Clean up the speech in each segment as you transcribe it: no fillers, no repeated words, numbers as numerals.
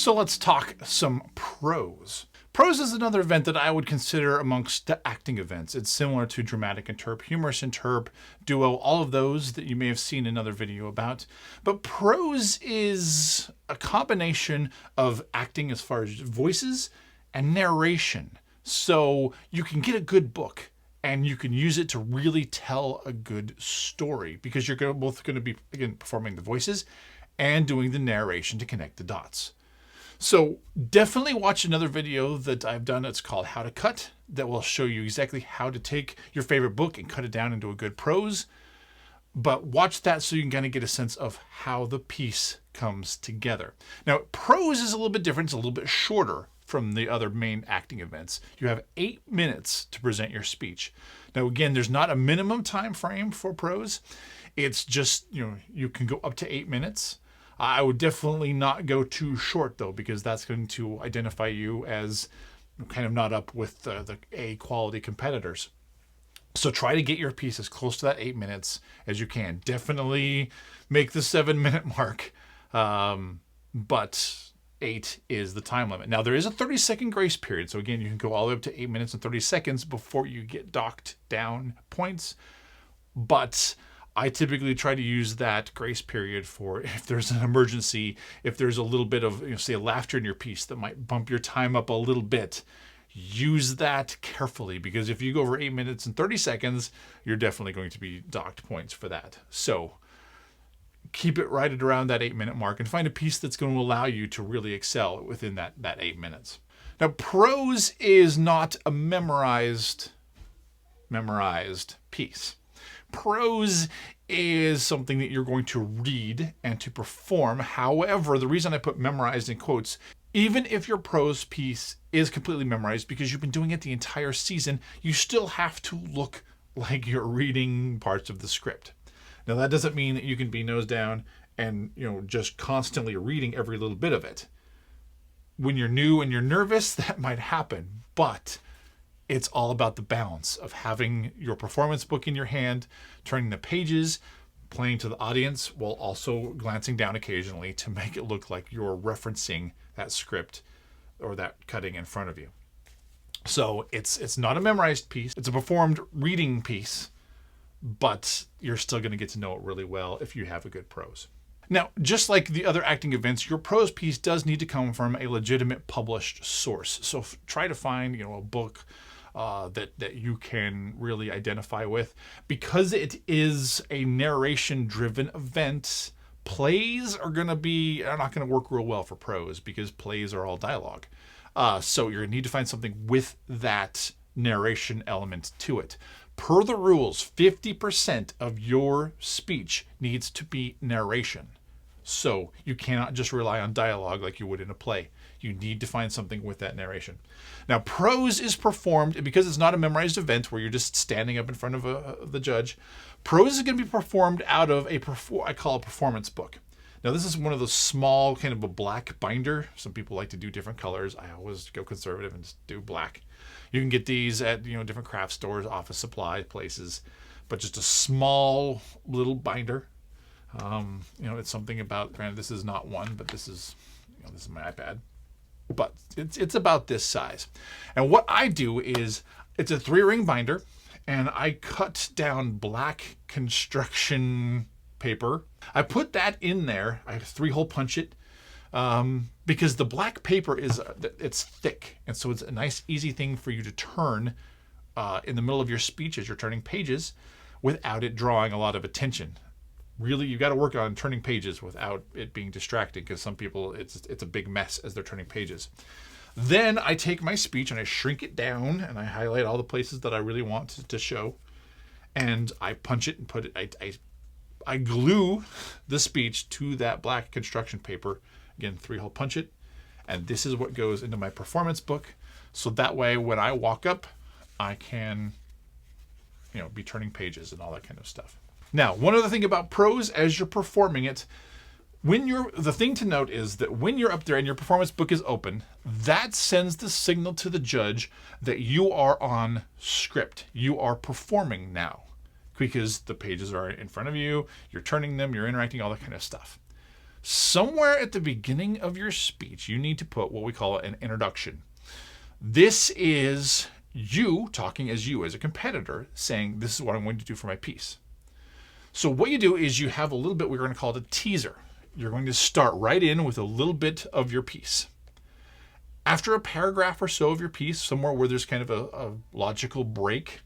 So let's talk some prose. Prose is another event that I would consider amongst the acting events. It's similar to dramatic interp, humorous interp, duo, all of those that you may have seen another video about. But prose is a combination of acting as far as voices and narration. So you can get a good book and you can use it to really tell a good story because you're both going to be, again, performing the voices and doing the narration to connect the dots. So definitely watch another video that I've done. It's called How to Cut, that will show you exactly how to take your favorite book and cut it down into a good prose. But watch that so you can kind of get a sense of how the piece comes together. Now, prose is a little bit different. It's a little bit shorter from the other main acting events. You have 8 minutes to present your speech. Now, again, there's not a minimum time frame for prose. It's just, you can go up to 8 minutes. I would definitely not go too short, though, because that's going to identify you as kind of not up with the A-quality competitors. So try to get your piece as close to that 8 minutes as you can. Definitely make the 7-minute mark, but 8 is the time limit. Now, there is a 30-second grace period. So, again, you can go all the way up to 8 minutes and 30 seconds before you get docked down points. But I typically try to use that grace period for if there's an emergency, if there's a little bit of, say, laughter in your piece that might bump your time up a little bit. Use that carefully, because if you go over 8 minutes and 30 seconds, you're definitely going to be docked points for that. So keep it right at around that 8-minute mark and find a piece that's going to allow you to really excel within that 8 minutes. Now, prose is not a memorized piece. Prose is something that you're going to read and to perform. However, the reason I put memorized in quotes, even if your prose piece is completely memorized because you've been doing it the entire season, you still have to look like you're reading parts of the script. Now, that doesn't mean that you can be nose down and, just constantly reading every little bit of it. When you're new and you're nervous, that might happen, but it's all about the balance of having your performance book in your hand, turning the pages, playing to the audience, while also glancing down occasionally to make it look like you're referencing that script or that cutting in front of you. So it's not a memorized piece. It's a performed reading piece, but you're still going to get to know it really well if you have a good prose. Now, just like the other acting events, your prose piece does need to come from a legitimate published source. So try to find, a book that you can really identify with. Because it is a narration-driven event, plays are not going to work real well for prose because plays are all dialogue. So you're going to need to find something with that narration element to it. Per the rules, 50% of your speech needs to be narration. So you cannot just rely on dialogue like you would in a play. You need to find something with that narration. Now, prose is performed, because it's not a memorized event where you're just standing up in front of the judge. Prose is going to be performed out of I call a performance book. Now, this is one of those small, kind of a black binder. Some people like to do different colors. I always go conservative and just do black. You can get these at different craft stores, office supply places, but just a small little binder. It's something about, granted, this is not one, but this is my iPad. But it's about this size. And what I do is, it's a 3-ring binder, and I cut down black construction paper. I put that in there. I 3-hole punch it because the black paper it's thick, and so it's a nice, easy thing for you to turn in the middle of your speech as you're turning pages without it drawing a lot of attention. Really, you got to work on turning pages without it being distracting, because some people, it's a big mess as they're turning pages. Then I take my speech and I shrink it down and I highlight all the places that I really want to show, and I punch it and put it. I glue the speech to that black construction paper. Again, 3-hole punch it, and this is what goes into my performance book. So that way, when I walk up, I can, be turning pages and all that kind of stuff. Now, one other thing about prose as you're performing it, the thing to note is that when you're up there and your performance book is open, that sends the signal to the judge that you are on script. You are performing now, because the pages are in front of you, you're turning them, you're interacting, all that kind of stuff. Somewhere at the beginning of your speech, you need to put what we call an introduction. This is you talking as you, as a competitor, saying, this is what I'm going to do for my piece. So what you do is you have a little bit, we're going to call it a teaser. You're going to start right in with a little bit of your piece. After a paragraph or so of your piece, somewhere where there's kind of a logical break,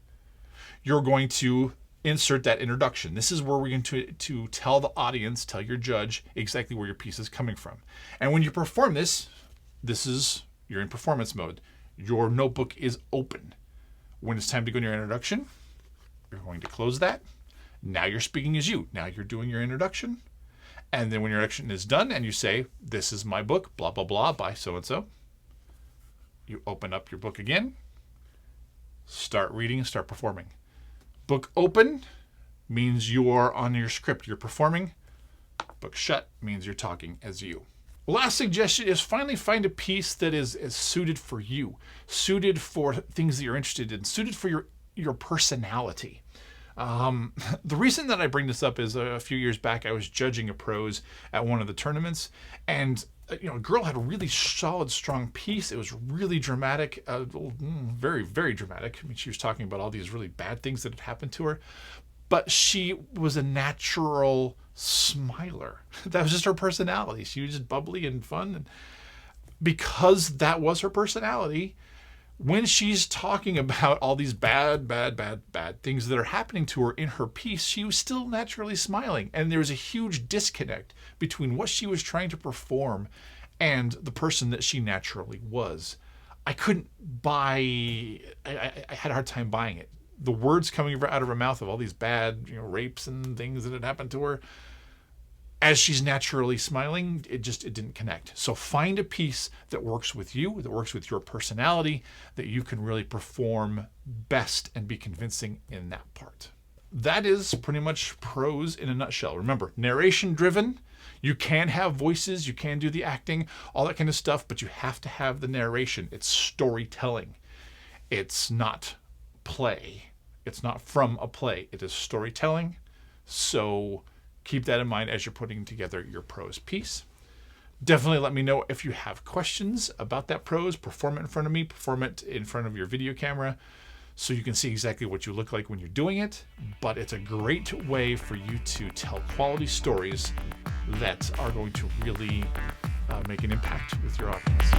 you're going to insert that introduction. This is where we're going to tell the audience, tell your judge exactly where your piece is coming from. And when you perform this, you're in performance mode. Your notebook is open. When it's time to go in your introduction, you're going to close that. Now you're speaking as you. Now you're doing your introduction. And then when your introduction is done and you say, this is my book, blah, blah, blah, by so-and-so, you open up your book again, start reading and start performing. Book open means you're on your script, you're performing. Book shut means you're talking as you. Last suggestion is finally find a piece that is suited for you, suited for things that you're interested in, suited for your personality. The reason that I bring this up is a few years back, I was judging a prose at one of the tournaments, and a girl had a really solid, strong piece. It was really dramatic, very, very dramatic. I mean, she was talking about all these really bad things that had happened to her, but she was a natural smiler. That was just her personality. She was just bubbly and fun. And because that was her personality, when she's talking about all these bad things that are happening to her in her piece, she was still naturally smiling. And there was a huge disconnect between what she was trying to perform and the person that she naturally was. I couldn't buy, I had a hard time buying it. The words coming out of her mouth of all these bad, rapes and things that had happened to her, as she's naturally smiling, it didn't connect. So find a piece that works with you, that works with your personality, that you can really perform best and be convincing in that part. That is pretty much prose in a nutshell. Remember, narration driven. You can have voices, you can do the acting, all that kind of stuff, but you have to have the narration. It's storytelling. It's not play. It's not from a play. It is storytelling. So keep that in mind as you're putting together your prose piece. Definitely let me know if you have questions about that prose. Perform it in front of me. Perform it in front of your video camera so you can see exactly what you look like when you're doing it. But it's a great way for you to tell quality stories that are going to really make an impact with your audience.